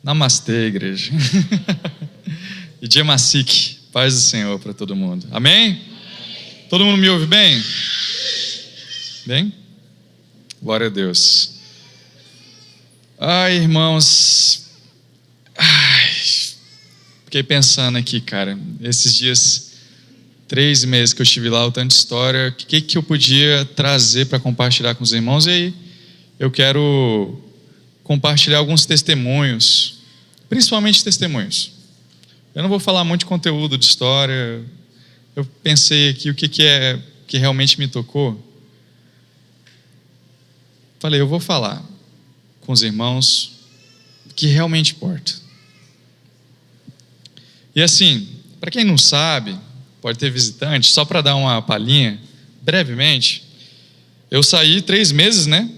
Namastê, igreja. E Djemasik, paz do Senhor para todo mundo. Amém? Todo mundo me ouve bem? Bem? Glória a Deus. Ai, irmãos. Fiquei pensando aqui, cara. Esses dias, 3 meses que eu estive lá, o tanto de história, o que eu podia trazer para compartilhar com os irmãos? E aí, eu quero compartilhar alguns testemunhos, principalmente testemunhos. Eu não vou falar muito de conteúdo, de história. Eu pensei aqui o que realmente me tocou. Falei, eu vou falar com os irmãos o que realmente importa. E assim, para quem não sabe, pode ter visitante, só para dar uma palhinha, brevemente, eu saí 3 meses, né?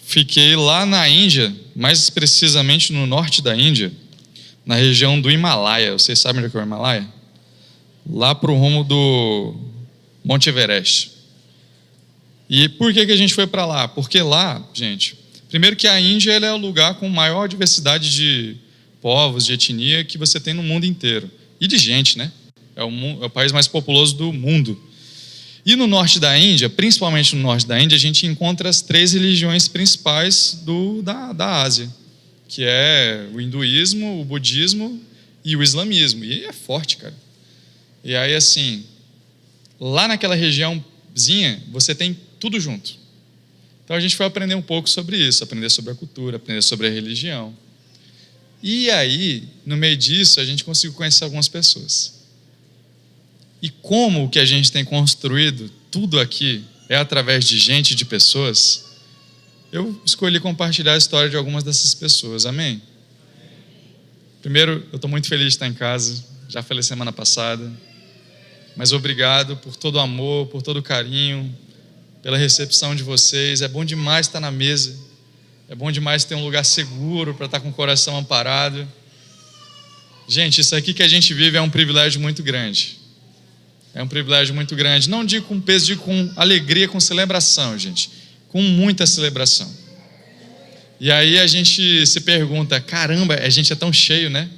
Fiquei lá na Índia, mais precisamente no norte da Índia, na região do Himalaia. Vocês sabem onde é o Himalaia? Lá para o rumo do Monte Everest. E por que a gente foi para lá? Porque lá, gente, primeiro que a Índia ela é o lugar com maior diversidade de povos, de etnia que você tem no mundo inteiro. E de gente, né? É o país mais populoso do mundo. E no norte da Índia, principalmente no norte da Índia, a gente encontra as 3 religiões principais da Ásia, que é o hinduísmo, o budismo e o islamismo. E é forte, cara. E aí, assim, lá naquela regiãozinha, você tem tudo junto. Então a gente foi aprender um pouco sobre isso, aprender sobre a cultura, aprender sobre a religião. E aí, no meio disso, a gente conseguiu conhecer algumas pessoas. E como o que a gente tem construído, tudo aqui, é através de gente, de pessoas, eu escolhi compartilhar a história de algumas dessas pessoas. Amém? Primeiro, eu estou muito feliz de estar em casa, já falei semana passada, mas obrigado por todo o amor, por todo o carinho, pela recepção de vocês. É bom demais estar na mesa, é bom demais ter um lugar seguro para estar com o coração amparado. Gente, isso aqui que a gente vive é um privilégio muito grande. É um privilégio muito grande. Não digo com peso, digo com alegria, com celebração, gente. Com muita celebração. E aí a gente se pergunta, caramba, a gente é tão cheio, né?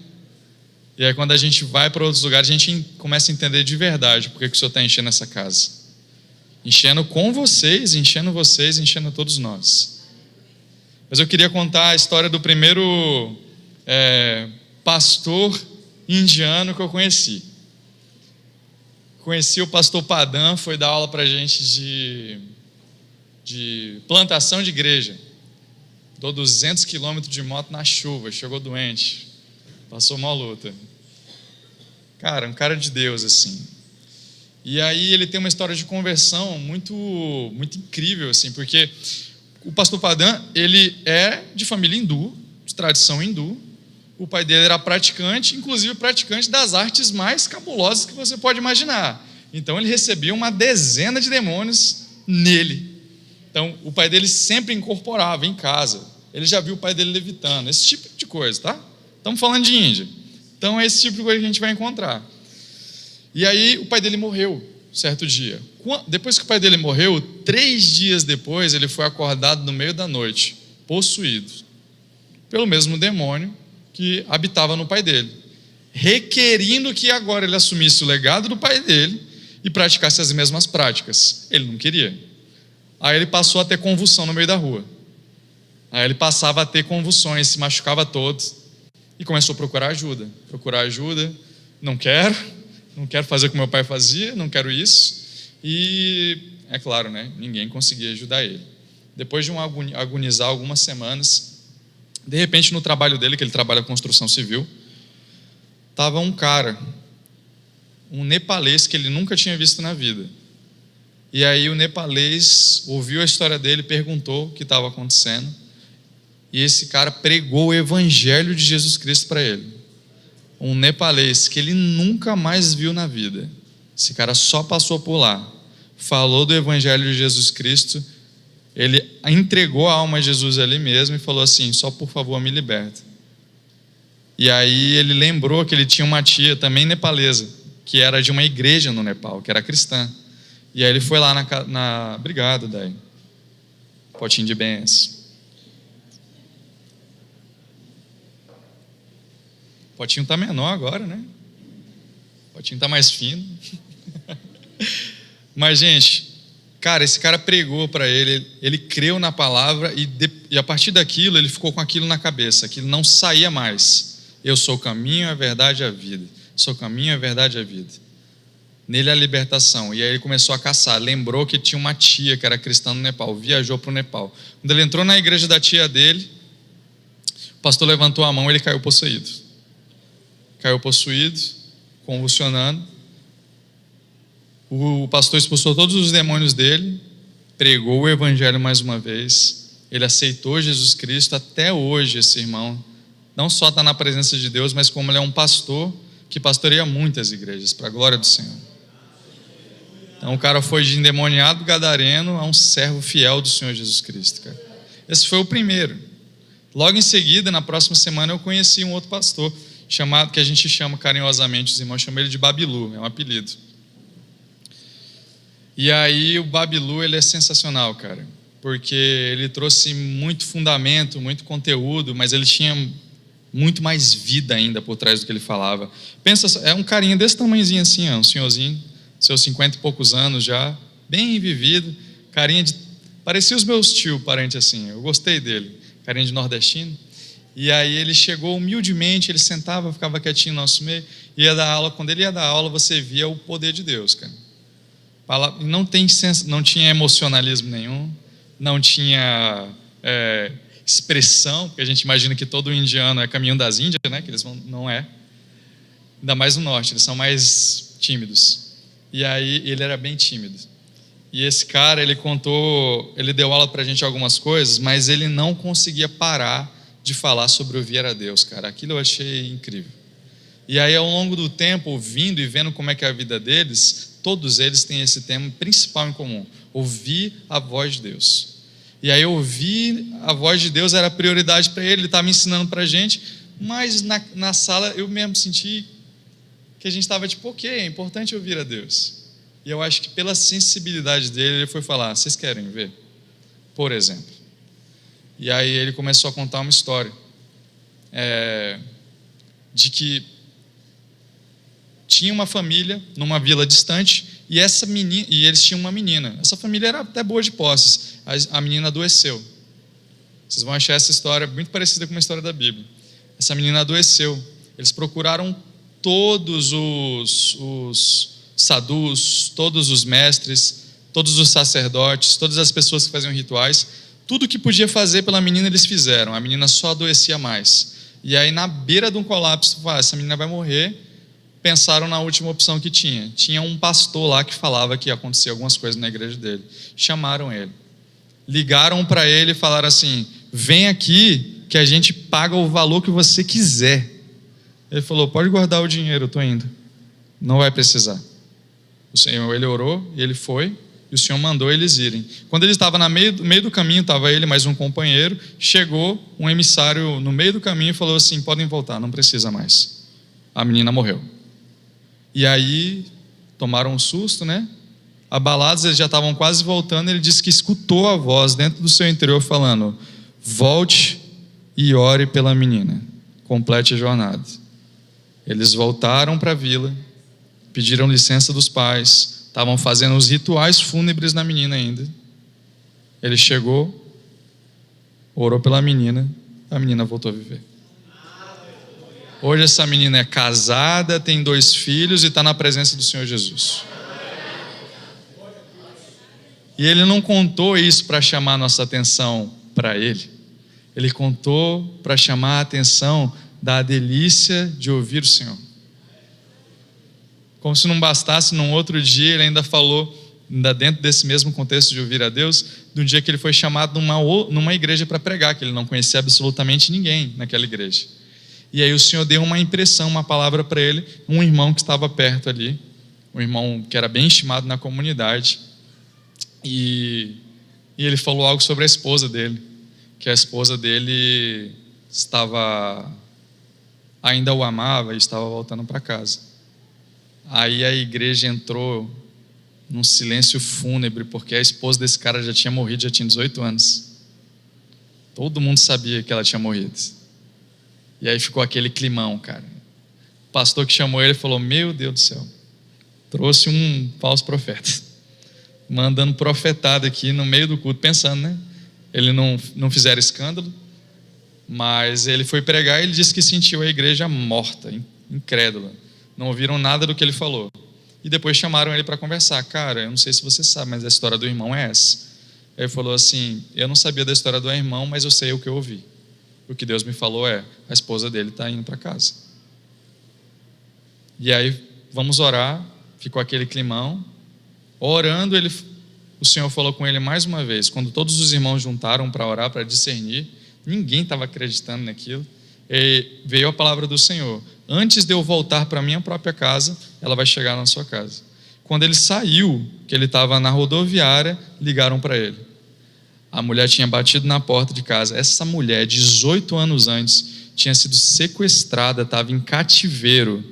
E aí quando a gente vai para outros lugares, a gente começa a entender de verdade por que o Senhor está enchendo essa casa. Enchendo com vocês, enchendo todos nós. Mas eu queria contar a história do primeiro pastor indiano que eu conheci. Conheci o pastor Padam, foi dar aula para a gente de plantação de igreja. Dou 200 quilômetros de moto na chuva, chegou doente, passou uma luta. Cara, um cara de Deus, assim. E aí ele tem uma história de conversão muito, muito incrível, assim, porque o pastor Padam, ele é de família hindu, de tradição hindu. O pai dele era praticante, inclusive praticante das artes mais cabulosas que você pode imaginar. Então ele recebia uma dezena de demônios nele. Então o pai dele sempre incorporava em casa. Ele já viu o pai dele levitando, esse tipo de coisa, tá? Estamos falando de Índia. Então é esse tipo de coisa que a gente vai encontrar. E aí o pai dele morreu, certo dia. Depois que o pai dele morreu, 3 dias depois, ele foi acordado no meio da noite, possuído pelo mesmo demônio que habitava no pai dele, requerindo que agora ele assumisse o legado do pai dele e praticasse as mesmas práticas. Ele não queria. Aí ele passou a ter convulsão no meio da rua. Aí ele passava a ter convulsões, se machucava todo e começou a procurar ajuda. Não quero fazer o que meu pai fazia, não quero isso. E, é claro, né, ninguém conseguia ajudar ele. Depois de agonizar algumas semanas, de repente, no trabalho dele, que ele trabalha com construção civil, estava um cara, um nepalês que ele nunca tinha visto na vida. E aí o nepalês ouviu a história dele, perguntou o que estava acontecendo, e esse cara pregou o evangelho de Jesus Cristo para ele. Um nepalês que ele nunca mais viu na vida. Esse cara só passou por lá, falou do evangelho de Jesus Cristo. Ele entregou a alma a Jesus ali mesmo e falou assim, só por favor me liberta. E aí ele lembrou que ele tinha uma tia também nepalesa, que era de uma igreja no Nepal, que era cristã. E aí ele foi lá Obrigado, Dai. Potinho de bênção. O potinho tá menor agora, né? O potinho tá mais fino. Mas, gente, cara, esse cara pregou para ele creu na palavra e a partir daquilo ele ficou com aquilo na cabeça, aquilo não saía mais. Eu sou o caminho, a verdade e a vida. Sou o caminho, a verdade e a vida. Nele a libertação. E aí ele começou a caçar. Lembrou que tinha uma tia que era cristã no Nepal, viajou para o Nepal. Quando ele entrou na igreja da tia dele, o pastor levantou a mão e ele caiu possuído. Caiu possuído, convulsionando. O pastor expulsou todos os demônios dele, pregou o evangelho mais uma vez, ele aceitou Jesus Cristo. Até hoje esse irmão não só está na presença de Deus, mas como ele é um pastor que pastoreia muitas igrejas, para a glória do Senhor. Então o cara foi de endemoniado gadareno a um servo fiel do Senhor Jesus Cristo, cara. Esse foi o primeiro. Logo em seguida, na próxima semana, eu conheci um outro pastor, chamado, que a gente chama carinhosamente, os irmãos chamam ele de Babilu, é um apelido. E aí o Babilu, ele é sensacional, cara, porque ele trouxe muito fundamento, muito conteúdo, mas ele tinha muito mais vida ainda por trás do que ele falava. Pensa, é um carinha desse tamanhozinho assim, um senhorzinho, seus 50 e poucos anos já, bem vivido, carinha de... parecia os meus tios, parente assim, eu gostei dele, carinha de nordestino. E aí ele chegou humildemente, ele sentava, ficava quietinho no nosso meio, ia dar aula. Quando ele ia dar aula, você via o poder de Deus, cara. Não tinha emocionalismo nenhum, não tinha expressão, porque a gente imagina que todo indiano é caminho das Índias, né? Que eles não é, ainda mais no norte, eles são mais tímidos. E aí ele era bem tímido. E esse cara, ele deu aula pra gente algumas coisas, mas ele não conseguia parar de falar sobre ouvir a Deus, cara. Aquilo eu achei incrível. E aí, ao longo do tempo, ouvindo e vendo como é que é a vida deles, todos eles têm esse tema principal em comum: ouvir a voz de Deus. E aí, ouvir a voz de Deus era prioridade para ele estava ensinando para a gente, mas na sala eu mesmo senti que a gente estava tipo, ok, é importante ouvir a Deus. E eu acho que pela sensibilidade dele, ele foi falar: vocês querem ver? Por exemplo. E aí ele começou a contar uma história de que tinha uma família numa vila distante e eles tinham uma menina. Essa família era até boa de posses. A menina adoeceu. Vocês vão achar essa história muito parecida com uma história da Bíblia. Essa menina adoeceu. Eles procuraram todos os sadhus, todos os mestres, todos os sacerdotes, todas as pessoas que faziam rituais. Tudo que podia fazer pela menina eles fizeram. A menina só adoecia mais. E aí, na beira de um colapso, essa menina vai morrer. Pensaram na última opção que tinha. Tinha um pastor lá que falava que ia acontecer algumas coisas na igreja dele. Chamaram ele. Ligaram para ele e falaram assim: vem aqui que a gente paga o valor que você quiser. Ele falou: pode guardar o dinheiro, eu estou indo. Não vai precisar. O Senhor, ele orou e ele foi. E o Senhor mandou eles irem. Quando ele estava no meio do caminho, estava ele mais um companheiro. Chegou um emissário no meio do caminho e falou assim: podem voltar, não precisa mais. A menina morreu. E aí, tomaram um susto, né? Abalados, eles já estavam quase voltando. Ele disse que escutou a voz dentro do seu interior falando: volte e ore pela menina, complete a jornada. Eles voltaram para a vila, pediram licença dos pais, estavam fazendo os rituais fúnebres na menina ainda. Ele chegou, orou pela menina, a menina voltou a viver. Hoje essa menina é casada, tem 2 filhos e está na presença do Senhor Jesus. E ele não contou isso para chamar a nossa atenção para ele. Ele contou para chamar a atenção da delícia de ouvir o Senhor. Como se não bastasse, num outro dia ele ainda falou, ainda dentro desse mesmo contexto de ouvir a Deus, de um dia que ele foi chamado numa igreja para pregar, que ele não conhecia absolutamente ninguém naquela igreja. E aí o Senhor deu uma impressão, uma palavra para ele, um irmão que estava perto ali, um irmão que era bem estimado na comunidade, e ele falou algo sobre a esposa dele, que a esposa dele ainda o amava e estava voltando para casa. Aí a igreja entrou num silêncio fúnebre, porque a esposa desse cara já tinha morrido, já tinha 18 anos. Todo mundo sabia que ela tinha morrido. E aí ficou aquele climão, cara. pastor que chamou ele falou: meu Deus do céu, trouxe um falso profeta, mandando profetada aqui no meio do culto, pensando, né? Ele não fizeram escândalo, mas ele foi pregar e ele disse que sentiu a igreja morta, incrédula. Não ouviram nada do que ele falou. E depois chamaram ele para conversar. Cara, eu não sei se você sabe, mas a história do irmão é essa. Ele falou assim: eu não sabia da história do irmão, mas eu sei o que eu ouvi. O que Deus me falou é: a esposa dele está indo para casa. E aí, vamos orar. Ficou aquele climão. Orando, o Senhor falou com ele mais uma vez. Quando todos os irmãos juntaram para orar, para discernir, ninguém estava acreditando naquilo. E veio a palavra do Senhor: antes de eu voltar para a minha própria casa, ela vai chegar na sua casa. Quando ele saiu, que ele estava na rodoviária, ligaram para ele. A mulher tinha batido na porta de casa. Essa mulher, 18 anos antes, tinha sido sequestrada, estava em cativeiro,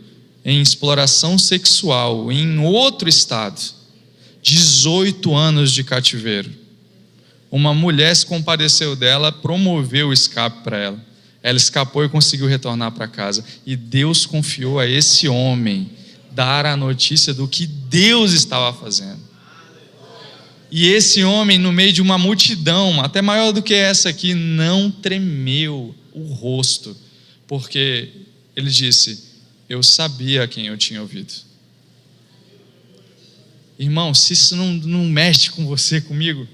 em exploração sexual, em outro estado. 18 anos de cativeiro. Uma mulher se compadeceu dela, promoveu o escape para ela. Ela escapou e conseguiu retornar para casa. E Deus confiou a esse homem dar a notícia do que Deus estava fazendo. E esse homem, no meio de uma multidão, até maior do que essa aqui, não tremeu o rosto, porque ele disse: eu sabia quem eu tinha ouvido. Irmão, se isso não mexe com você, comigo,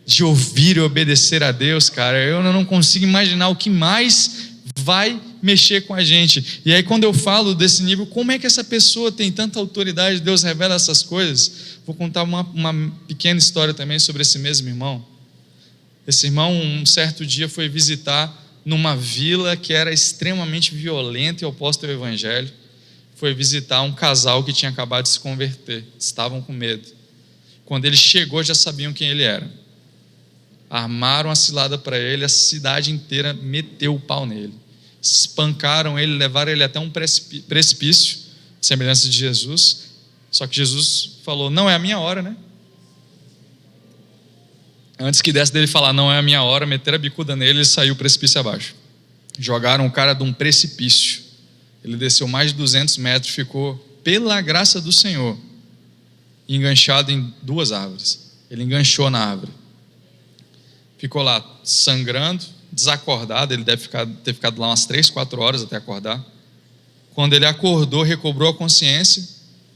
de ouvir e obedecer a Deus, cara, eu não consigo imaginar o que mais vai mexer com a gente. E aí, quando eu falo desse nível, como é que essa pessoa tem tanta autoridade, Deus revela essas coisas? Vou contar uma pequena história também sobre esse mesmo irmão. Esse irmão, um certo dia, foi visitar numa vila que era extremamente violenta e oposta ao evangelho. Foi visitar um casal que tinha acabado de se converter. Estavam com medo. Quando ele chegou, já sabiam quem ele era. Armaram a cilada para ele, a cidade inteira meteu o pau nele. Espancaram ele, levaram ele até um precipício, semelhança de Jesus. Só que Jesus falou: não é a minha hora, né? Antes que desse dele falar não é a minha hora, meteram a bicuda nele, ele saiu o precipício abaixo. Jogaram o cara de um precipício. Ele desceu mais de 200 metros, ficou, pela graça do Senhor, enganchado em 2 árvores. Ele enganchou na árvore. Ficou lá sangrando, desacordado. Ele deve ter ficado lá umas 3, 4 horas até acordar. Quando ele acordou, recobrou a consciência,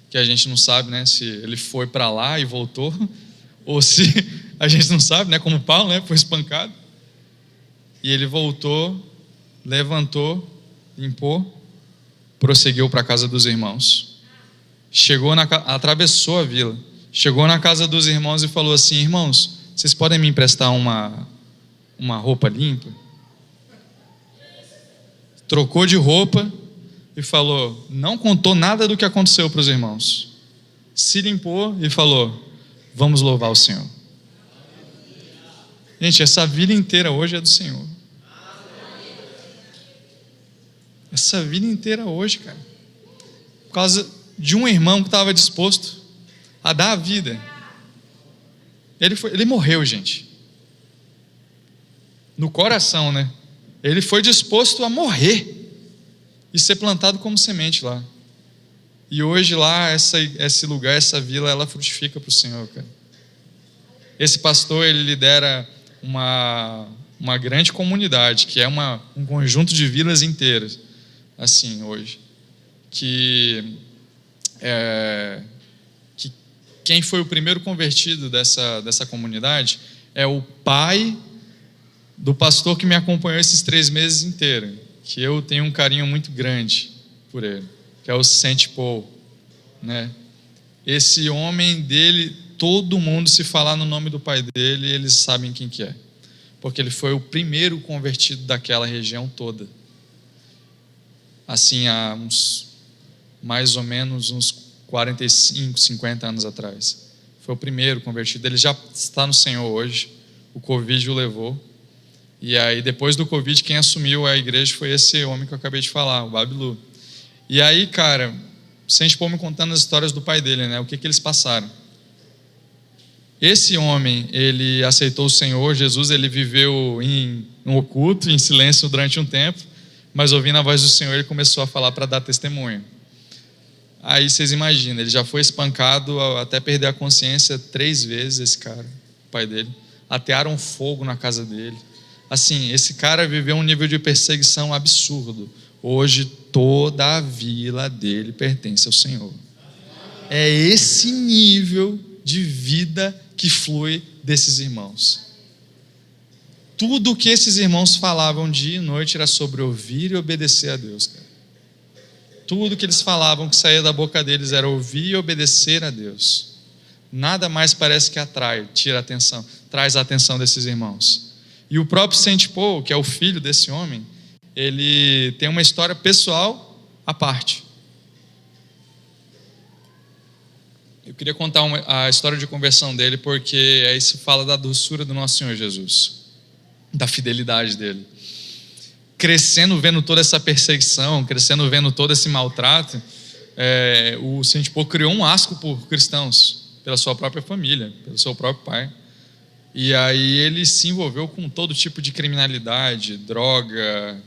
que a gente não sabe, né, se ele foi para lá e voltou, ou se a gente não sabe, né, como Paulo, né, foi espancado. E ele voltou, levantou, limpou, prosseguiu para a casa dos irmãos. Atravessou a vila, chegou na casa dos irmãos e falou assim: irmãos, vocês podem me emprestar uma roupa limpa? Trocou de roupa e falou, não contou nada do que aconteceu para os irmãos. Se limpou e falou: vamos louvar o Senhor. Gente, essa vida inteira hoje é do Senhor. Essa vida inteira hoje, cara, por causa de um irmão que estava disposto a dar a vida. Ele morreu, gente. No coração, né? Ele foi disposto a morrer e ser plantado como semente lá. E hoje lá, esse lugar, essa vila, ela frutifica para o Senhor, cara. Esse pastor, ele lidera uma grande comunidade, que é um conjunto de vilas inteiras, assim, hoje. Que quem foi o primeiro convertido dessa comunidade é o pai do pastor que me acompanhou esses 3 meses inteiros, que eu tenho um carinho muito grande por ele, que é o Saint Paul, né? Esse homem dele, todo mundo, se falar no nome do pai dele, eles sabem quem que é, porque ele foi o primeiro convertido daquela região toda, assim, há mais ou menos uns 45, 50 anos atrás. Foi o primeiro convertido. Ele já está no Senhor hoje. O Covid o levou. E aí, depois do Covid, quem assumiu a igreja foi esse homem que eu acabei de falar, o Babilu. E aí, cara, se a gente for me contando as histórias do pai dele, né? O que eles passaram. Esse homem, ele aceitou o Senhor Jesus, ele viveu no oculto, em silêncio durante um tempo, Mas ouvindo a voz do Senhor, ele começou a falar para dar testemunho. Aí vocês imaginam, ele já foi espancado até perder a consciência 3 vezes, esse cara, o pai dele. Atearam fogo na casa dele. Assim, esse cara viveu um nível de perseguição absurdo. Hoje toda a vila dele pertence ao Senhor. É esse nível de vida que flui desses irmãos. Tudo o que esses irmãos falavam dia e noite era sobre ouvir e obedecer a Deus, cara. Tudo que eles falavam que saía da boca deles era ouvir e obedecer a Deus. Nada mais parece que traz a atenção desses irmãos. E o próprio Saint Paul, que é o filho desse homem, ele tem uma história pessoal à parte. Eu queria contar a história de conversão dele, porque aí se fala da doçura do nosso Senhor Jesus, da fidelidade dele. Crescendo vendo toda essa perseguição, crescendo vendo todo esse maltrato, o Saint Paul criou um asco por cristãos, pela sua própria família, pelo seu próprio pai. E aí ele se envolveu com todo tipo de criminalidade, droga,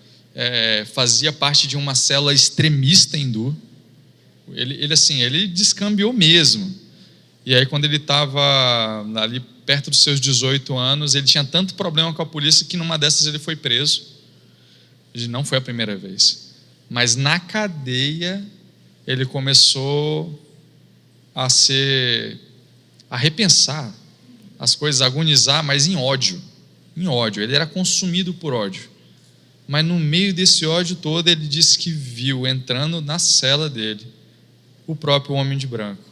fazia parte de uma célula extremista hindu. Ele descambiou mesmo. E aí quando ele estava ali perto dos seus 18 anos, ele tinha tanto problema com a polícia que numa dessas ele foi preso. Não foi a primeira vez. Mas na cadeia ele começou a repensar as coisas, a agonizar, mas em ódio. Em ódio. Ele era consumido por ódio. Mas no meio desse ódio todo, ele disse que viu entrando na cela dele o próprio homem de branco.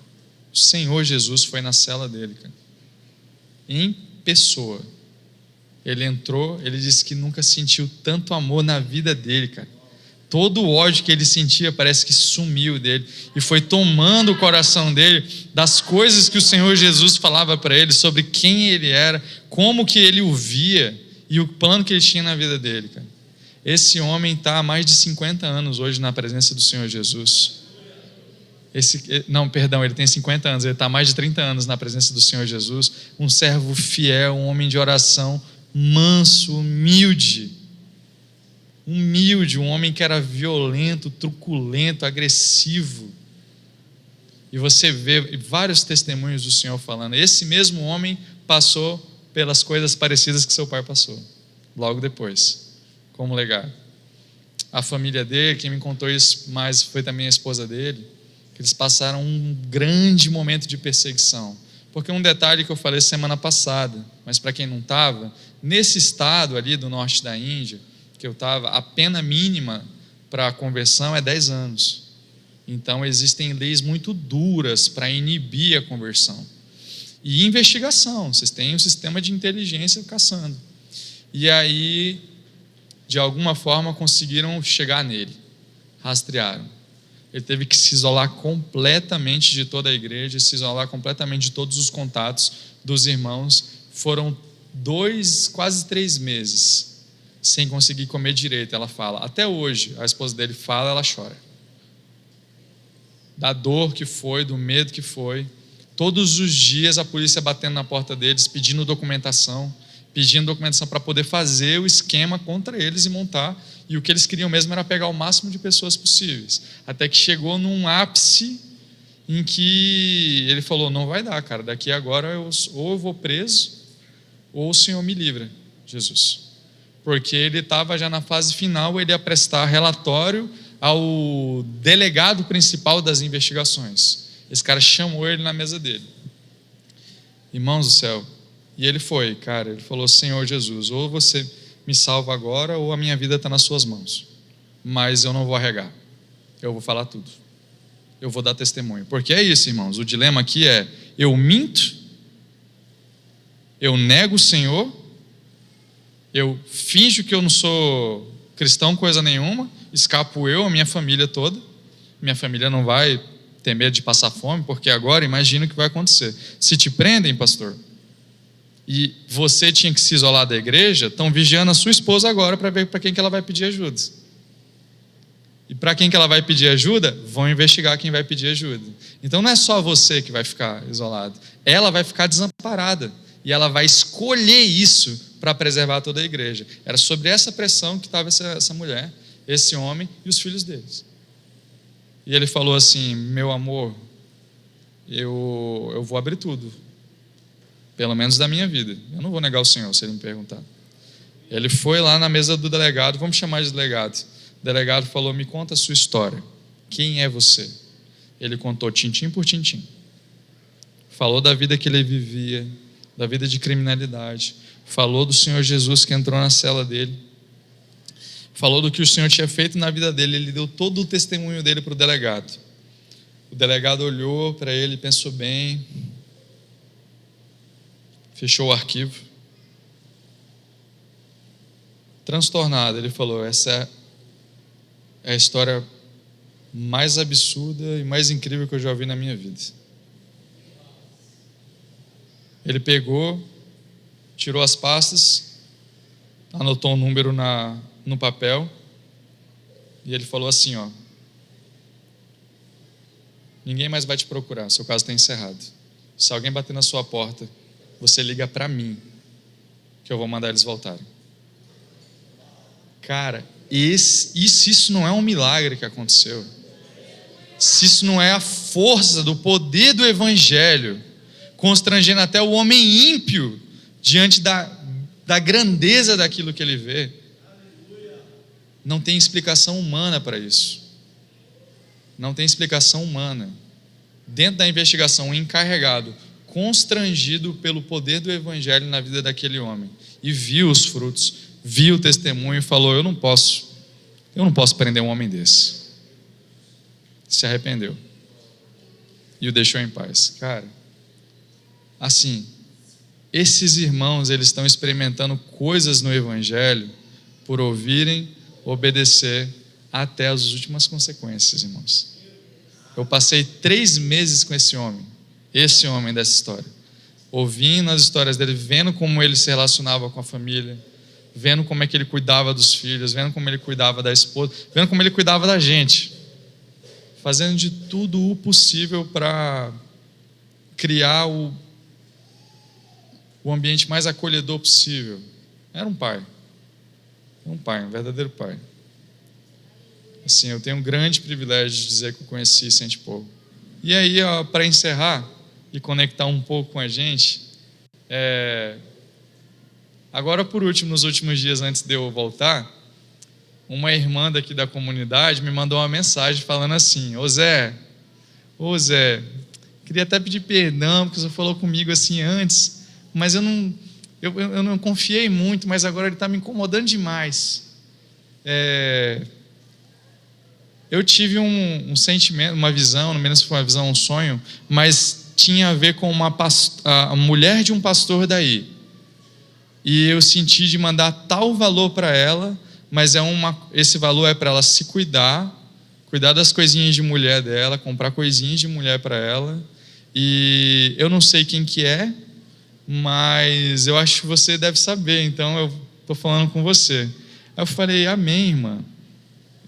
O Senhor Jesus foi na cela dele, cara. Em pessoa. Ele entrou, ele disse que nunca sentiu tanto amor na vida dele, cara. Todo o ódio que ele sentia parece que sumiu dele e foi tomando o coração dele das coisas que o Senhor Jesus falava para ele, sobre quem ele era, como que ele o via e o plano que ele tinha na vida dele, cara. Esse homem está há mais de 50 anos hoje na presença do Senhor Jesus. Ele tem 50 anos, ele está há mais de 30 anos na presença do Senhor Jesus, um servo fiel, um homem de oração, manso, humilde, um homem que era violento, truculento, agressivo. E você vê vários testemunhos do Senhor falando, esse mesmo homem passou pelas coisas parecidas que seu pai passou, logo depois, como legado. A família dele, quem me contou isso mais foi também a esposa dele, que eles passaram um grande momento de perseguição. Porque um detalhe que eu falei semana passada, mas para quem não estava, nesse estado ali do norte da Índia, que eu estava, a pena mínima para a conversão é 10 anos. Então existem leis muito duras para inibir a conversão. E investigação, vocês têm um sistema de inteligência caçando. E aí, de alguma forma, conseguiram chegar nele, rastrearam. Ele teve que se isolar completamente de toda a igreja, se isolar completamente de todos os contatos dos irmãos. Foram 2, quase 3 meses sem conseguir comer direito. Ela fala, até hoje, a esposa dele fala, ela chora. Da dor que foi, do medo que foi. Todos os dias a polícia batendo na porta deles, pedindo documentação para poder fazer o esquema contra eles e montar. E o que eles queriam mesmo era pegar o máximo de pessoas possíveis. Até que chegou num ápice em que ele falou, não vai dar, cara, daqui agora ou eu vou preso, ou o Senhor me livra, Jesus. Porque ele estava já na fase final, ele ia prestar relatório ao delegado principal das investigações. Esse cara chamou ele na mesa dele. Irmãos do céu, e ele foi, cara, ele falou, Senhor Jesus, ou você me salva agora, ou a minha vida está nas suas mãos. Mas eu não vou arregar. Eu vou falar tudo. Eu vou dar testemunho. Porque é isso, irmãos. O dilema aqui é, eu minto, eu nego o Senhor, eu finjo que eu não sou cristão coisa nenhuma, escapo eu, a minha família toda. Minha família não vai ter medo de passar fome, porque agora imagina o que vai acontecer. Se te prendem, pastor, e você tinha que se isolar da igreja, estão vigiando a sua esposa agora para ver para quem que ela vai pedir ajuda. E para quem que ela vai pedir ajuda, vão investigar quem vai pedir ajuda. Então não é só você que vai ficar isolado, ela vai ficar desamparada e ela vai escolher isso para preservar toda a igreja. Era sobre essa pressão que estava essa mulher. esse homem e os filhos deles. E ele falou assim: meu amor, eu vou abrir tudo, pelo menos da minha vida. Eu não vou negar o Senhor, se ele me perguntar. Ele foi lá na mesa do delegado, vamos chamar de delegado. O delegado falou: me conta a sua história. Quem é você? Ele contou tintim por tintim. Falou da vida que ele vivia, da vida de criminalidade. Falou do Senhor Jesus que entrou na cela dele. Falou do que o Senhor tinha feito na vida dele. Ele deu todo o testemunho dele para o delegado. O delegado olhou para ele, pensou bem, fechou o arquivo. Transtornado, ele falou: essa é a história mais absurda e mais incrível que eu já ouvi na minha vida. Ele pegou, tirou as pastas, anotou um número no papel e ele falou assim: ó, ninguém mais vai te procurar, seu caso está encerrado. Se alguém bater na sua porta, você liga para mim, que eu vou mandar eles voltarem. Cara, isso não é um milagre que aconteceu, se isso não é a força do poder do Evangelho, constrangendo até o homem ímpio diante da grandeza daquilo que ele vê, não tem explicação humana para isso. Não tem explicação humana. Dentro da investigação, o encarregado, constrangido pelo poder do Evangelho na vida daquele homem, e viu os frutos, viu o testemunho e falou: eu não posso prender um homem desse. Se arrependeu e o deixou em paz. Cara, assim, esses irmãos, eles estão experimentando coisas no Evangelho por ouvirem, obedecer até as últimas consequências, irmãos. Eu passei 3 meses com esse homem dessa história, ouvindo as histórias dele, vendo como ele se relacionava com a família, vendo como é que ele cuidava dos filhos, vendo como ele cuidava da esposa, vendo como ele cuidava da gente, fazendo de tudo o possível para criar o ambiente mais acolhedor possível. Era um pai, um verdadeiro pai. Assim, eu tenho um grande privilégio de dizer que eu conheci Saint Paul. E aí, para encerrar e conectar um pouco com a gente, agora por último, nos últimos dias antes de eu voltar, uma irmã daqui da comunidade me mandou uma mensagem falando assim: ô Zé, queria até pedir perdão, porque você falou comigo assim antes, mas eu não confiei muito, mas agora ele está me incomodando demais. Eu tive um sentimento, uma visão, não me lembro se foi uma visão ou um sonho, mas tinha a ver com a mulher de um pastor daí. E eu senti de mandar tal valor para ela, mas esse valor é para ela se cuidar das coisinhas de mulher dela, comprar coisinhas de mulher para ela. E eu não sei quem que é, mas eu acho que você deve saber, então eu estou falando com você. Aí eu falei: amém, irmã.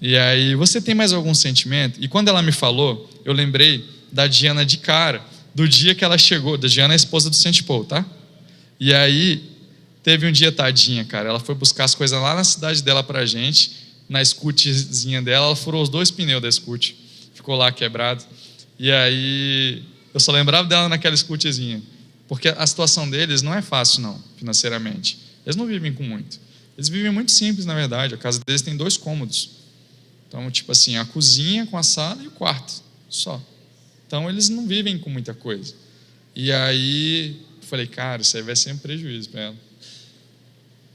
E aí: você tem mais algum sentimento? E quando ela me falou, eu lembrei da Diana de cara, do dia que ela chegou. Da Diana é a esposa do Saint Paul, tá? E aí, teve um dia, tadinha, cara, ela foi buscar as coisas lá na cidade dela pra gente, na scootzinha dela, ela furou os 2 pneus da scoot, ficou lá quebrado. E aí, eu só lembrava dela naquela scootzinha, porque a situação deles não é fácil não, financeiramente. Eles não vivem com muito. Eles vivem muito simples, na verdade. A casa deles tem 2 cômodos. Então, tipo assim, a cozinha com a sala e o quarto, só. Então, eles não vivem com muita coisa. E aí, eu falei: cara, isso aí vai ser um prejuízo para ela.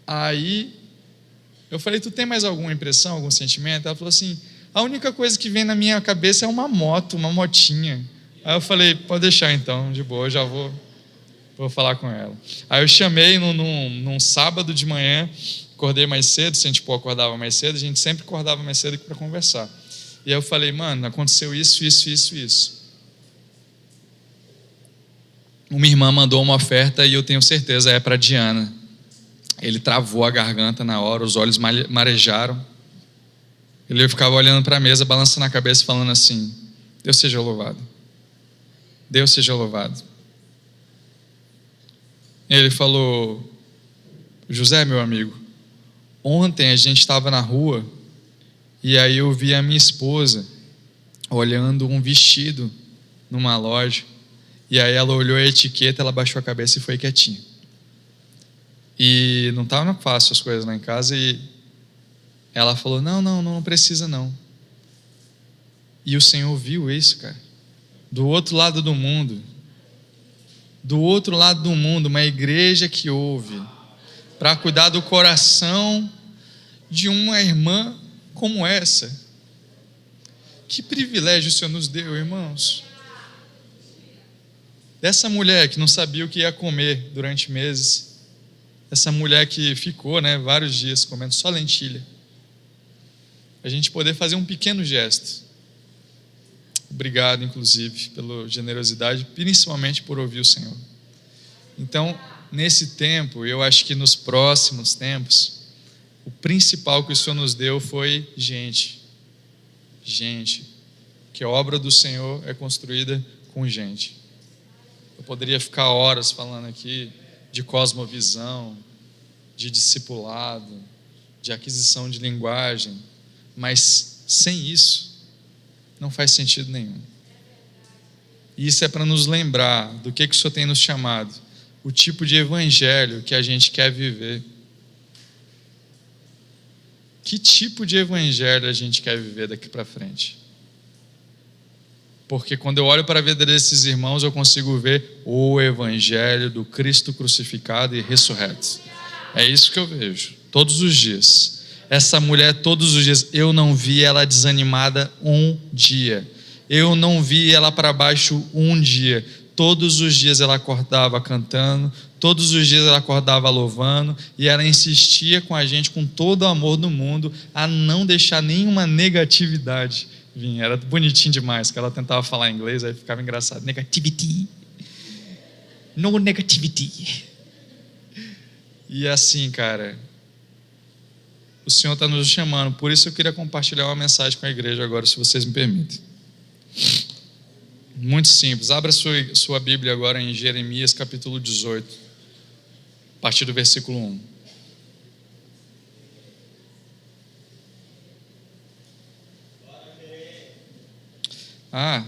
Aí, eu falei: tu tem mais alguma impressão, algum sentimento? Ela falou assim: a única coisa que vem na minha cabeça é uma moto, uma motinha. Aí eu falei: pode deixar então, de boa, eu já vou falar com ela. Aí eu chamei num sábado de manhã, acordei mais cedo, se a gente acordava mais cedo, a gente sempre acordava mais cedo para conversar. E aí eu falei: mano, aconteceu isso. Uma irmã mandou uma oferta e eu tenho certeza é para Diana. Ele travou a garganta na hora, os olhos marejaram. Ele ficava olhando para a mesa, balançando a cabeça, falando assim: Deus seja louvado. Deus seja louvado. Ele falou: José, meu amigo, ontem a gente estava na rua E aí eu vi a minha esposa olhando um vestido numa loja. E aí ela olhou a etiqueta, ela baixou a cabeça e foi quietinha. E não estava fácil as coisas lá em casa. E ela falou, não precisa não. E o Senhor viu isso, cara. Do outro lado do mundo. Do outro lado do mundo, uma igreja que ouve para cuidar do coração de uma irmã como essa. Que privilégio o Senhor nos deu, irmãos. Dessa mulher que não sabia o que ia comer durante meses. Essa mulher que ficou, vários dias comendo só lentilha. A gente poder fazer um pequeno gesto. Obrigado, inclusive, pela generosidade, principalmente por ouvir o Senhor. Então, nesse tempo, eu acho que nos próximos tempos, o principal que o Senhor nos deu foi gente. Que a obra do Senhor é construída com gente. Eu poderia ficar horas falando aqui de cosmovisão, de discipulado, de aquisição de linguagem, mas sem isso, não faz sentido nenhum. E isso é para nos lembrar do que o Senhor tem nos chamado, o tipo de evangelho que a gente quer viver. Que tipo de evangelho a gente quer viver daqui para frente? Porque quando eu olho para a vida desses irmãos, eu consigo ver o evangelho do Cristo crucificado e ressurreto. É isso que eu vejo, todos os dias. Essa mulher, todos os dias, eu não vi ela desanimada um dia. Eu não vi ela para baixo um dia. Todos os dias ela acordava cantando, todos os dias ela acordava louvando, e ela insistia com a gente, com todo o amor do mundo, a não deixar nenhuma negatividade vir. Era bonitinho demais, que ela tentava falar inglês, aí ficava engraçado. Negativity. No negativity. E assim, cara, o Senhor está nos chamando, por isso eu queria compartilhar uma mensagem com a igreja agora, se vocês me permitem. Muito simples, abra sua Bíblia agora em Jeremias capítulo 18, a partir do versículo 1.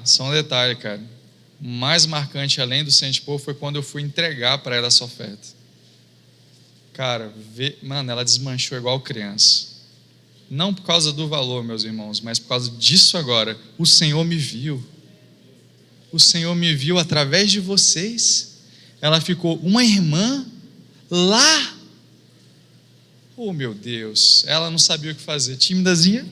Só um detalhe, cara. O mais marcante, além do Sente-Pô, foi quando eu fui entregar para ela essa oferta. Cara, ela desmanchou igual criança. Não por causa do valor, meus irmãos, mas por causa disso agora. O Senhor me viu. O Senhor me viu através de vocês. Ela ficou uma irmã lá. Oh, meu Deus. Ela não sabia o que fazer. Timidazinha.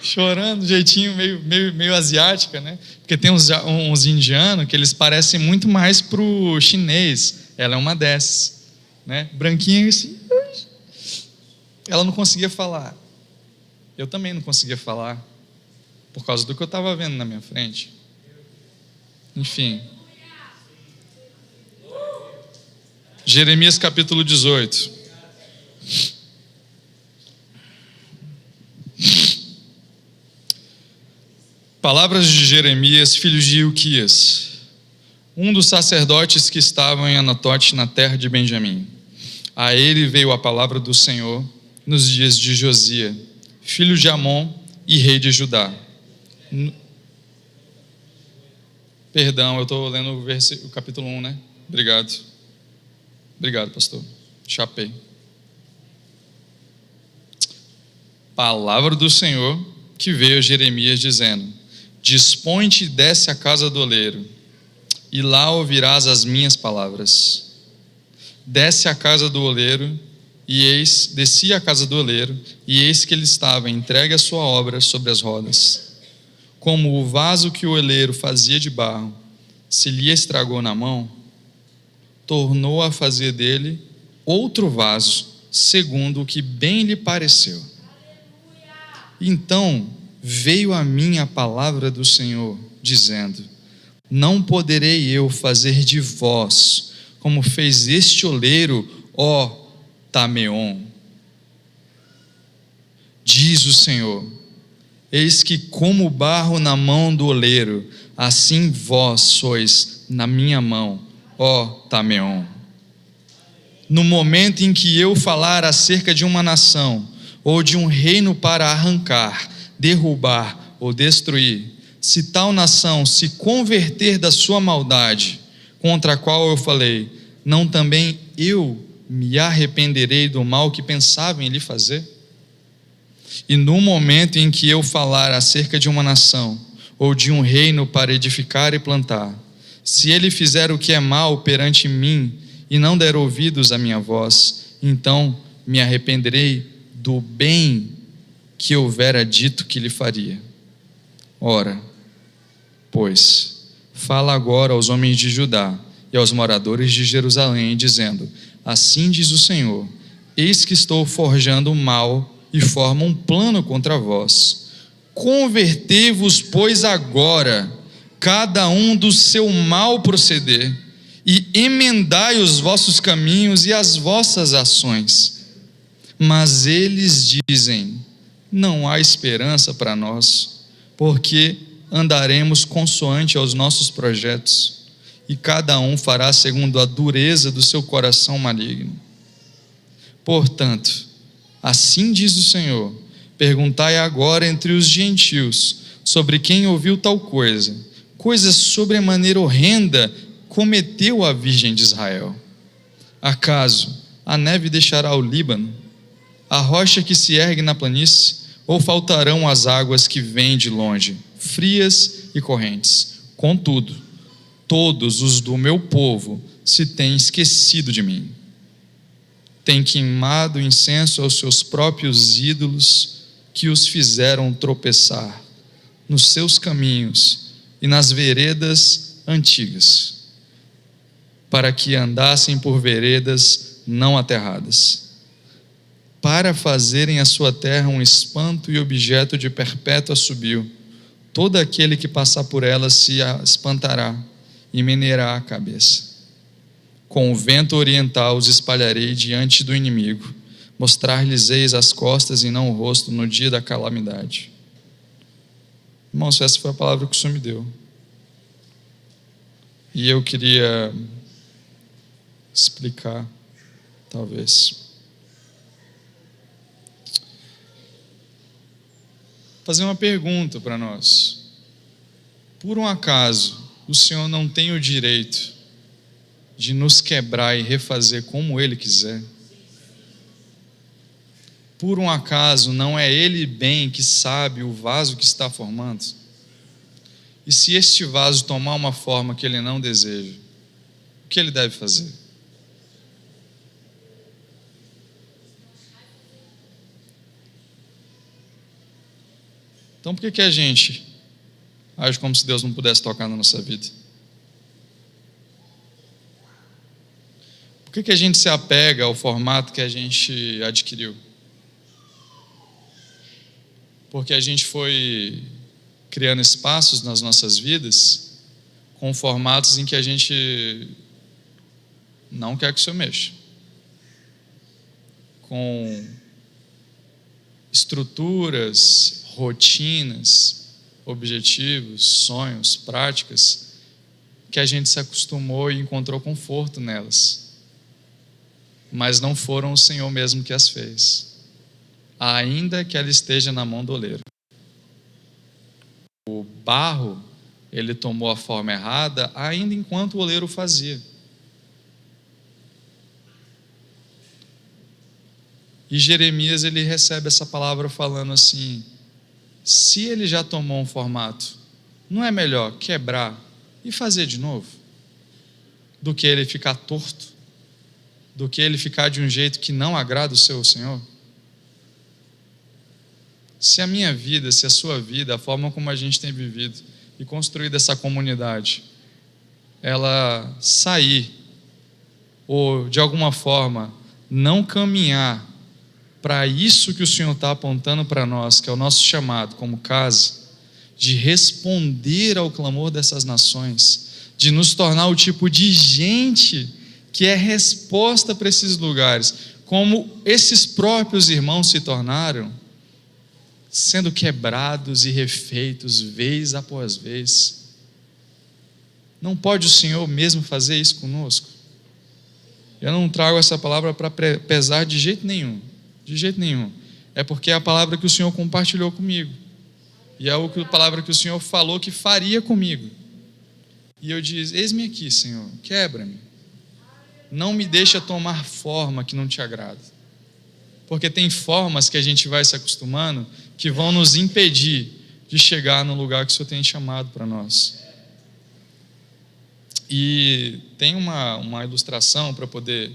Chorando, jeitinho meio asiática, né? Porque tem uns indianos que eles parecem muito mais pro chinês. Ela é uma dessas. Né? Branquinha assim. Ela não conseguia falar. Eu também não conseguia falar. Por causa do que eu estava vendo na minha frente. Enfim. Jeremias capítulo 18. Palavras de Jeremias, filho de Ilquias, um dos sacerdotes que estavam em Anatote, na terra de Benjamim. A ele veio a palavra do Senhor nos dias de Josias, filho de Amon e rei de Judá. Perdão, eu estou lendo o capítulo 1, né? Obrigado, pastor. Chapei. Palavra do Senhor que veio a Jeremias dizendo: Dispõe-te e desce à casa do oleiro, e lá ouvirás as minhas palavras. Desce à casa do oleiro, desci à casa do oleiro, e eis que ele estava entregue a sua obra sobre as rodas. Como o vaso que o oleiro fazia de barro se lhe estragou na mão, tornou a fazer dele outro vaso, segundo o que bem lhe pareceu. Então veio a mim a palavra do Senhor, dizendo: Não poderei eu fazer de vós como fez este oleiro, ó Tameon. Diz o Senhor: Eis que como barro na mão do oleiro, assim vós sois na minha mão, ó Tameon. No momento em que eu falar acerca de uma nação, ou de um reino para arrancar, derrubar ou destruir, se tal nação se converter da sua maldade, contra a qual eu falei, não também eu me arrependerei do mal que pensava em lhe fazer? E no momento em que eu falar acerca de uma nação, ou de um reino para edificar e plantar, se ele fizer o que é mal perante mim, e não der ouvidos à minha voz, então me arrependerei do bem que houvera dito que lhe faria. Ora, pois, fala agora aos homens de Judá e aos moradores de Jerusalém, dizendo: assim diz o Senhor, eis que estou forjando o mal e formo um plano contra vós. Convertei-vos, pois, agora, cada um do seu mau proceder, e emendai os vossos caminhos e as vossas ações. Mas eles dizem: não há esperança para nós, porque andaremos consoante aos nossos projetos, e cada um fará segundo a dureza do seu coração maligno. Portanto, assim diz o Senhor, perguntai agora entre os gentios, sobre quem ouviu tal coisa sobremaneira horrenda cometeu a Virgem de Israel. Acaso a neve deixará o Líbano, a rocha que se ergue na planície, ou faltarão as águas que vêm de longe, frias e correntes? Contudo, todos os do meu povo se têm esquecido de mim. Têm queimado incenso aos seus próprios ídolos, que os fizeram tropeçar nos seus caminhos e nas veredas antigas, para que andassem por veredas não aterradas, para fazerem a sua terra um espanto e objeto de perpétua assobio. Todo aquele que passar por ela se espantará e meneará a cabeça. Com o vento oriental os espalharei diante do inimigo, mostrar-lhes-eis as costas e não o rosto no dia da calamidade. Irmãos, essa foi a palavra que o Senhor me deu. E eu queria explicar, talvez. Fazer uma pergunta para nós. Por um acaso, o Senhor não tem o direito de nos quebrar e refazer como Ele quiser? Por um acaso, não é Ele bem que sabe o vaso que está formando? E se este vaso tomar uma forma que Ele não deseja, o que Ele deve fazer? Então por que a gente age como se Deus não pudesse tocar na nossa vida? Por que a gente se apega ao formato que a gente adquiriu? Porque a gente foi criando espaços nas nossas vidas com formatos em que a gente não quer que o Senhor mexa, com estruturas, rotinas, objetivos, sonhos, práticas que a gente se acostumou e encontrou conforto nelas, mas não foram o Senhor mesmo que as fez, ainda que ela esteja na mão do oleiro. O barro, ele tomou a forma errada ainda enquanto o oleiro fazia. E Jeremias, ele recebe essa palavra falando assim: se ele já tomou um formato, não é melhor quebrar e fazer de novo, do que ele ficar torto, do que ele ficar de um jeito que não agrada o seu Senhor? Se a minha vida, se a sua vida, a forma como a gente tem vivido e construído essa comunidade, ela sair, ou de alguma forma não caminhar para isso que o Senhor está apontando para nós, que é o nosso chamado como casa, de responder ao clamor dessas nações, de nos tornar o tipo de gente que é resposta para esses lugares, como esses próprios irmãos se tornaram, sendo quebrados e refeitos vez após vez. Não pode o Senhor mesmo fazer isso conosco? Eu não trago essa palavra para pesar de jeito nenhum, de jeito nenhum. é porque é a palavra que o Senhor compartilhou comigo. E é a palavra que o Senhor falou que faria comigo. E eu disse: eis-me aqui, Senhor, quebra-me. Não me deixa tomar forma que não te agrada. Porque tem formas que a gente vai se acostumando que vão nos impedir de chegar no lugar que o Senhor tem chamado para nós. E tem uma ilustração para poder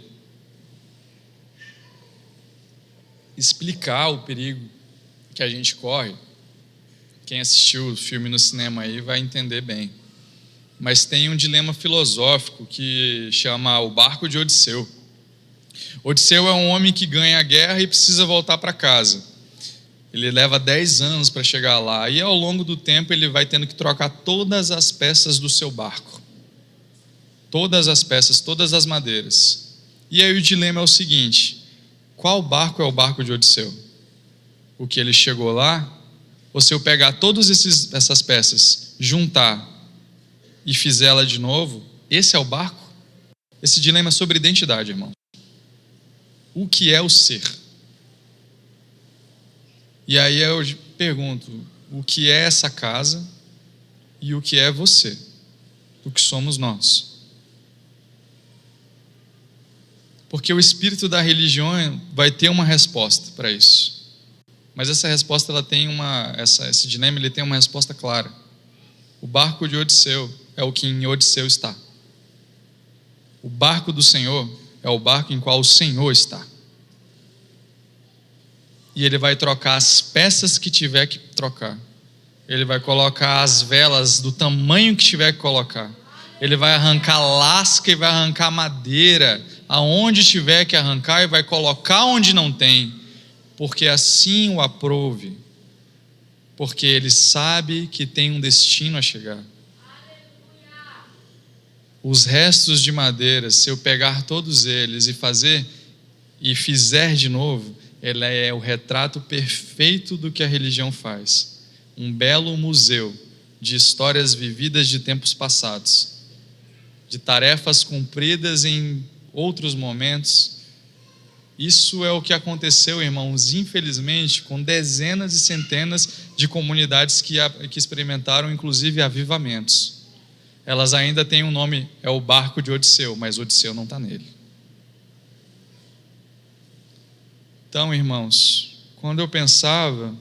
explicar o perigo que a gente corre. Quem assistiu o filme no cinema aí vai entender bem. Mas tem um dilema filosófico que chama o barco de Odisseu. Odisseu é um homem que ganha a guerra e precisa voltar para casa. Ele leva 10 anos para chegar lá, e ao longo do tempo ele vai tendo que trocar todas as peças do seu barco. Todas as peças, todas as madeiras. E aí o dilema é o seguinte: qual barco é o barco de Odisseu? O que ele chegou lá? Ou se eu pegar todas essas peças, juntar e fizer ela de novo, esse é o barco? Esse dilema é sobre identidade, irmão. O que é o ser? E aí eu pergunto: o que é essa casa e o que é você? O que somos nós? Porque o espírito da religião vai ter uma resposta para isso. Mas essa resposta, ela tem esse dilema, ele tem uma resposta clara. O barco de Odisseu é o que em Odisseu está. O barco do Senhor é o barco em qual o Senhor está. E ele vai trocar as peças que tiver que trocar. Ele vai colocar as velas do tamanho que tiver que colocar. Ele vai arrancar lasca e vai arrancar madeira aonde tiver que arrancar, e vai colocar onde não tem, porque assim o aprouve, porque ele sabe que tem um destino a chegar. Os restos de madeira, se eu pegar todos eles e fizer de novo, ele é o retrato perfeito do que a religião faz. Um belo museu de histórias vividas de tempos passados, de tarefas cumpridas em outros momentos. Isso é o que aconteceu, irmãos, infelizmente, com dezenas e centenas de comunidades que experimentaram, inclusive, avivamentos. Elas ainda têm um nome, é o barco de Odisseu, mas Odisseu não está nele. Então, irmãos, quando eu pensava,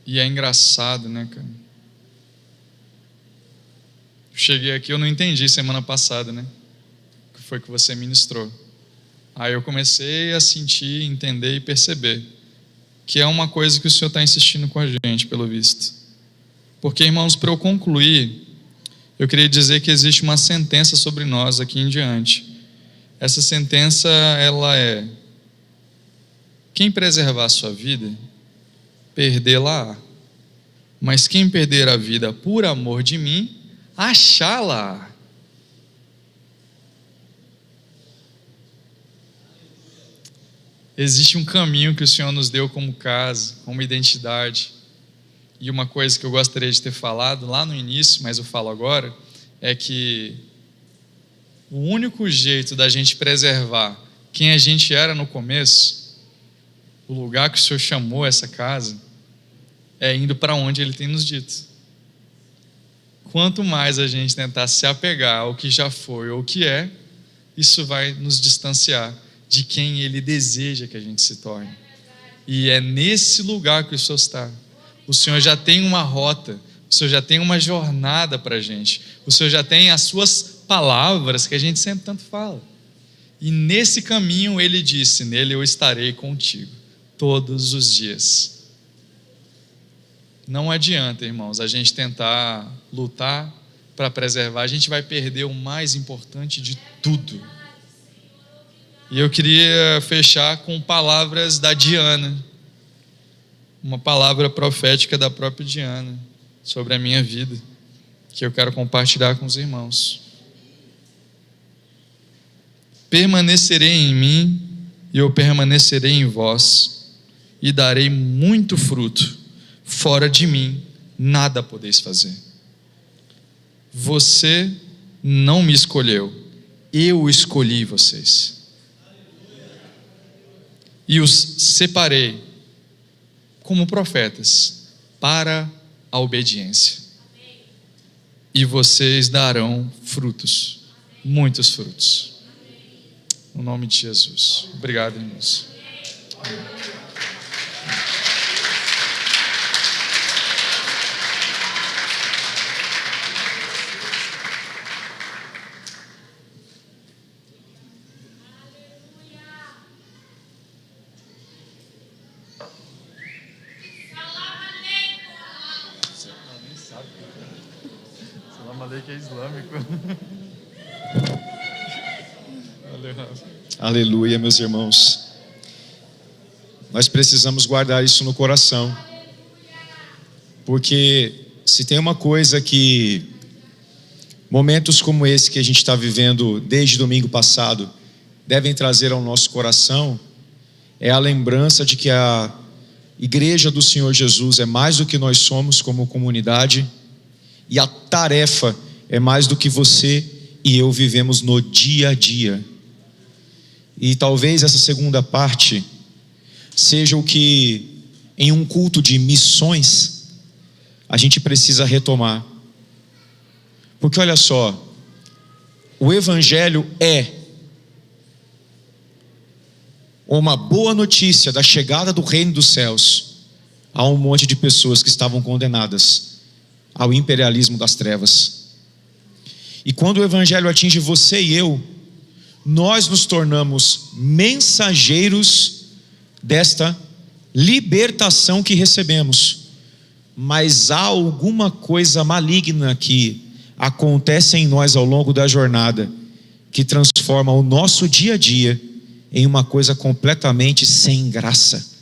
e é engraçado, né, cara? Cheguei aqui, eu não entendi semana passada, né? O que foi que você ministrou? Aí eu comecei a sentir, entender e perceber que é uma coisa que o Senhor está insistindo com a gente, pelo visto. Porque, irmãos, para eu concluir, eu queria dizer que existe uma sentença sobre nós aqui em diante. Essa sentença, ela é: quem preservar a sua vida, perdê-la-á. Mas quem perder a vida por amor de mim, achá-la. Existe um caminho que o Senhor nos deu como casa, como identidade. E uma coisa que eu gostaria de ter falado lá no início, mas eu falo agora, é que o único jeito da gente preservar quem a gente era no começo, o lugar que o Senhor chamou essa casa, é indo para onde Ele tem nos dito. Quanto mais a gente tentar se apegar ao que já foi ou o que é, isso vai nos distanciar de quem Ele deseja que a gente se torne. E é nesse lugar que o Senhor está. O Senhor já tem uma rota, o Senhor já tem uma jornada para a gente, o Senhor já tem as suas palavras que a gente sempre tanto fala. E nesse caminho Ele disse: nele eu estarei contigo todos os dias. Não adianta, irmãos, a gente tentar lutar para preservar, a gente vai perder o mais importante de tudo. E eu queria fechar com palavras da Diana, uma palavra profética da própria Diana sobre a minha vida, que eu quero compartilhar com os irmãos. Permanecerei em mim e eu permanecerei em vós, e darei muito fruto. Fora de mim, nada podeis fazer. Você não me escolheu, eu escolhi vocês. e os separei como profetas para a obediência. E vocês darão frutos, muitos frutos. No nome de Jesus. Obrigado, irmãos. Que é islâmico. Aleluia, meus irmãos. Nós precisamos guardar isso no coração, porque se tem uma coisa que momentos como esse que a gente está vivendo desde domingo passado devem trazer ao nosso coração, é a lembrança de que a igreja do Senhor Jesus é mais do que nós somos como comunidade, e a tarefa é mais do que você e eu vivemos no dia a dia. E talvez essa segunda parte seja o que, em um culto de missões, a gente precisa retomar. Porque olha só, o Evangelho é uma boa notícia da chegada do reino dos céus a um monte de pessoas que estavam condenadas ao imperialismo das trevas. E quando o Evangelho atinge você e eu, nós nos tornamos mensageiros desta libertação que recebemos. Mas há alguma coisa maligna que acontece em nós ao longo da jornada, que transforma o nosso dia a dia em uma coisa completamente sem graça.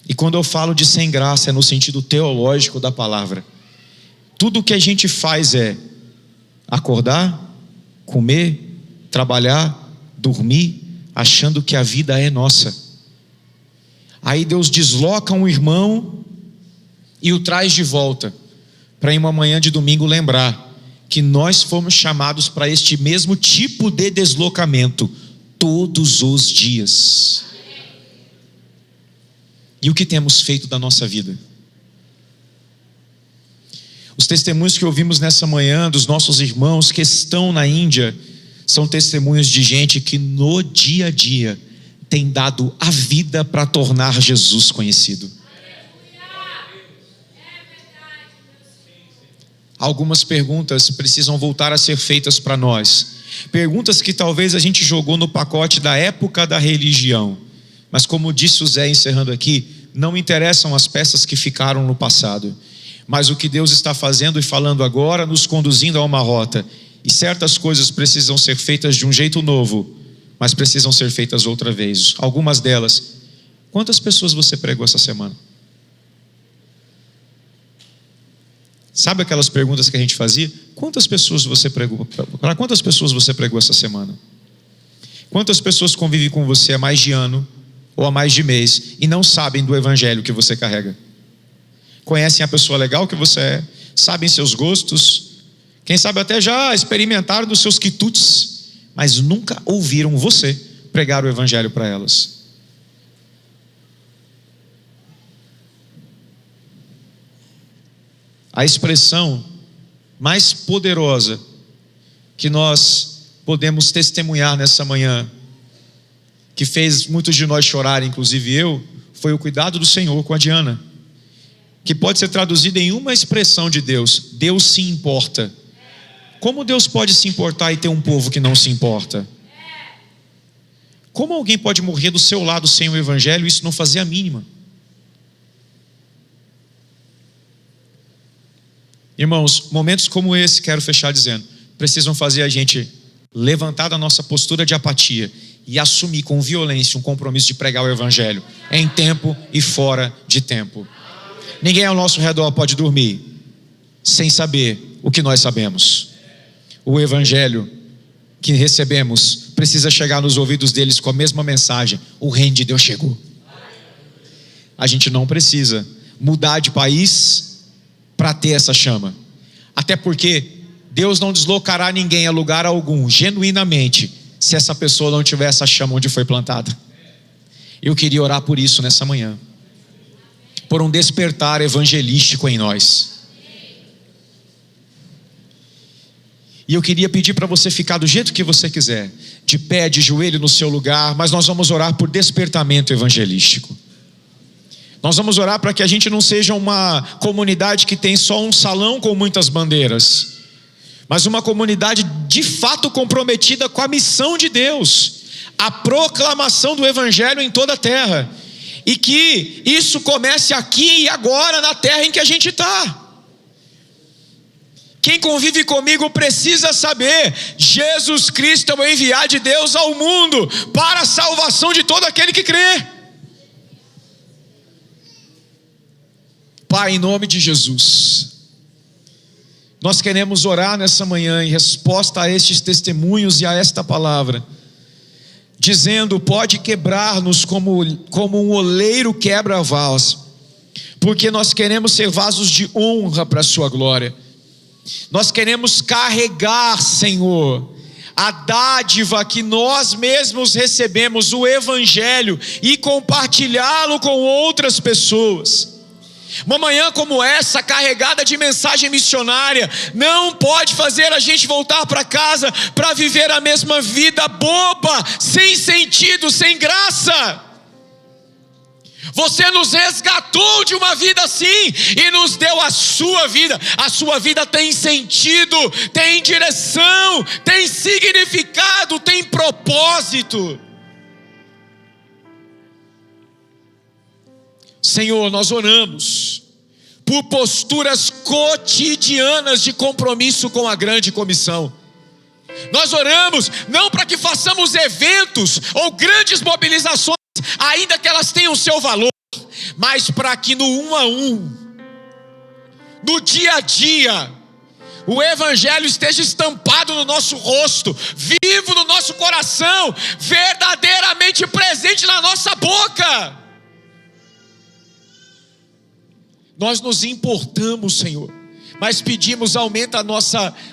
E quando eu falo de sem graça, é no sentido teológico da palavra. Tudo o que a gente faz é acordar, comer, trabalhar, dormir, achando que a vida é nossa. Aí Deus desloca um irmão e o traz de volta, para em uma manhã de domingo lembrar que nós fomos chamados para este mesmo tipo de deslocamento todos os dias. E o que temos feito da nossa vida? Os testemunhos que ouvimos nessa manhã dos nossos irmãos que estão na Índia são testemunhos de gente que no dia a dia tem dado a vida para tornar Jesus conhecido. Algumas perguntas precisam voltar a ser feitas para nós. Perguntas que talvez a gente jogou no pacote da época da religião. Mas como disse o Zé encerrando aqui, não interessam as peças que ficaram no passado. Mas o que Deus está fazendo e falando agora, nos conduzindo a uma rota. E certas coisas precisam ser feitas de um jeito novo, mas precisam ser feitas outra vez. Algumas delas. Quantas pessoas você pregou essa semana? Sabe aquelas perguntas que a gente fazia? Quantas pessoas você pregou? Para quantas pessoas você pregou essa semana? Quantas pessoas convivem com você há mais de ano ou há mais de mês e não sabem do evangelho que você carrega? Conhecem a pessoa legal que você é, sabem seus gostos, quem sabe até já experimentaram dos seus quitutes, mas nunca ouviram você pregar o evangelho para elas. A expressão mais poderosa que nós podemos testemunhar nessa manhã, que fez muitos de nós chorarem, inclusive eu, foi o cuidado do Senhor com a Diana, que pode ser traduzida em uma expressão de Deus: Deus se importa. Como Deus pode se importar e ter um povo que não se importa? Como alguém pode morrer do seu lado sem o evangelho e isso não fazer a mínima? Irmãos, momentos como esse, quero fechar dizendo, precisam fazer a gente levantar da nossa postura de apatia e assumir com violência um compromisso de pregar o evangelho em tempo e fora de tempo. Ninguém ao nosso redor pode dormir sem saber o que nós sabemos. O evangelho que recebemos precisa chegar nos ouvidos deles com a mesma mensagem: o reino de Deus chegou. A gente não precisa mudar de país para ter essa chama, até porque Deus não deslocará ninguém a lugar algum genuinamente se essa pessoa não tiver essa chama onde foi plantada. Eu queria orar por isso nessa manhã, por um despertar evangelístico em nós. E eu queria pedir para você ficar do jeito que você quiser, de pé, de joelho no seu lugar, mas nós vamos orar por despertamento evangelístico. Nós vamos orar para que a gente não seja uma comunidade que tem só um salão com muitas bandeiras, mas uma comunidade de fato comprometida com a missão de Deus, a proclamação do evangelho em toda a terra, e que isso comece aqui e agora na terra em que a gente está. Quem convive comigo precisa saber: Jesus Cristo é o enviado de Deus ao mundo para a salvação de todo aquele que crê. Pai, em nome de Jesus, nós queremos orar nessa manhã em resposta a estes testemunhos e a esta palavra, dizendo: pode quebrar-nos como um oleiro quebra vasos, porque nós queremos ser vasos de honra para a sua glória. Nós queremos carregar, Senhor, a dádiva que nós mesmos recebemos, o evangelho, e compartilhá-lo com outras pessoas. Uma manhã como essa, carregada de mensagem missionária, não pode fazer a gente voltar para casa para viver a mesma vida boba, sem sentido, sem graça. Você nos resgatou de uma vida assim e nos deu a sua vida. A sua vida tem sentido, tem direção, tem significado, tem propósito. Senhor, nós oramos por posturas cotidianas de compromisso com a grande comissão. Nós oramos não para que façamos eventos ou grandes mobilizações, ainda que elas tenham seu valor, mas para que no 1 a 1, no dia a dia, o evangelho esteja estampado no nosso rosto, vivo no nosso coração, verdadeiramente presente na nossa boca. Nós nos importamos, Senhor, mas pedimos: aumenta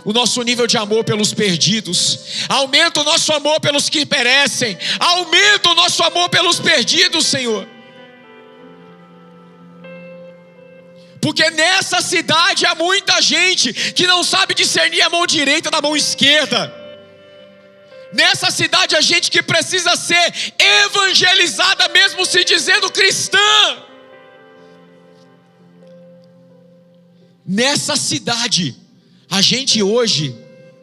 o nosso nível de amor pelos perdidos, aumenta o nosso amor pelos que perecem, aumenta o nosso amor pelos perdidos, Senhor. Porque nessa cidade há muita gente que não sabe discernir a mão direita da mão esquerda. Nessa cidade há gente que precisa ser evangelizada, mesmo se dizendo cristã. Nessa cidade, a gente hoje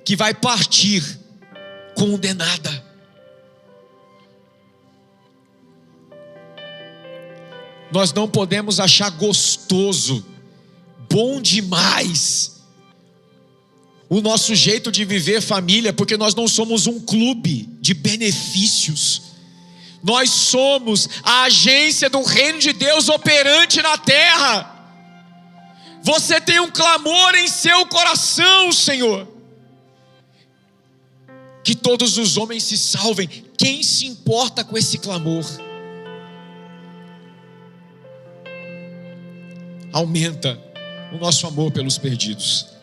que vai partir condenada. Nós não podemos achar gostoso, bom demais, o nosso jeito de viver família, porque nós não somos um clube de benefícios. Nós somos a agência do reino de Deus operante na terra. Você tem um clamor em seu coração, Senhor, que todos os homens se salvem. Quem se importa com esse clamor? Aumenta o nosso amor pelos perdidos.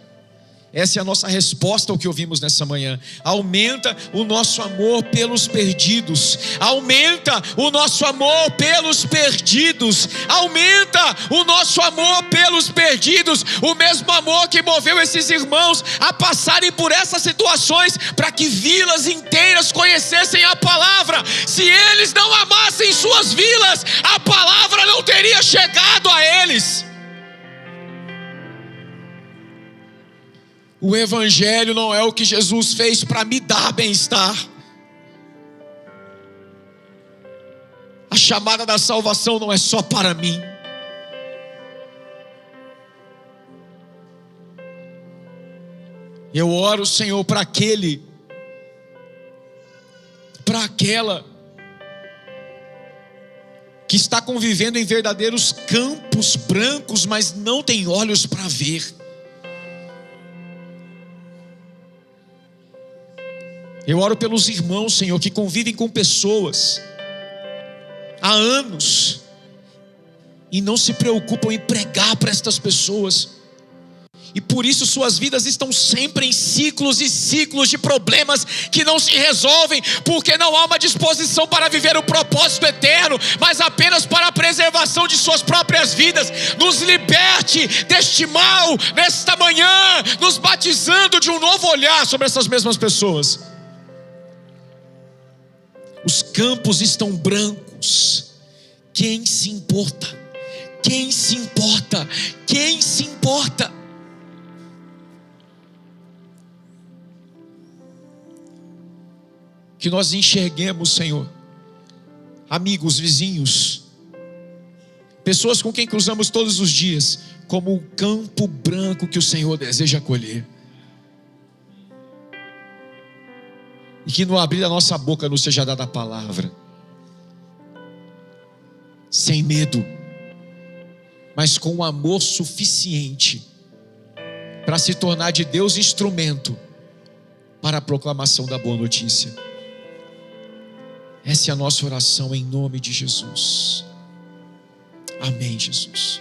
Essa é a nossa resposta ao que ouvimos nessa manhã. Aumenta o nosso amor pelos perdidos. Aumenta o nosso amor pelos perdidos. Aumenta o nosso amor pelos perdidos. O mesmo amor que moveu esses irmãos a passarem por essas situações, para que vilas inteiras conhecessem a palavra. Se eles não amassem suas vilas, a palavra não teria chegado a eles. O evangelho não é o que Jesus fez para me dar bem-estar. A chamada da salvação não é só para mim. Eu oro, Senhor, para aquela que está convivendo em verdadeiros campos brancos, mas não tem olhos para ver. Eu oro pelos irmãos, Senhor, que convivem com pessoas há anos e não se preocupam em pregar para estas pessoas, E por isso suas vidas estão sempre em ciclos e ciclos de problemas que não se resolvem, porque não há uma disposição para viver o propósito eterno, mas apenas para a preservação de suas próprias vidas. Nos liberte deste mal nesta manhã, nos batizando de um novo olhar sobre essas mesmas pessoas. Os campos estão brancos. Quem se importa? Quem se importa? Quem se importa? Que nós enxerguemos, Senhor, amigos, vizinhos, pessoas com quem cruzamos todos os dias, como o campo branco que o Senhor deseja colher. E que no abrir da nossa boca nos seja dada a palavra, sem medo, mas com um amor suficiente para se tornar de Deus instrumento para a proclamação da boa notícia. Essa é a nossa oração em nome de Jesus. Amém, Jesus.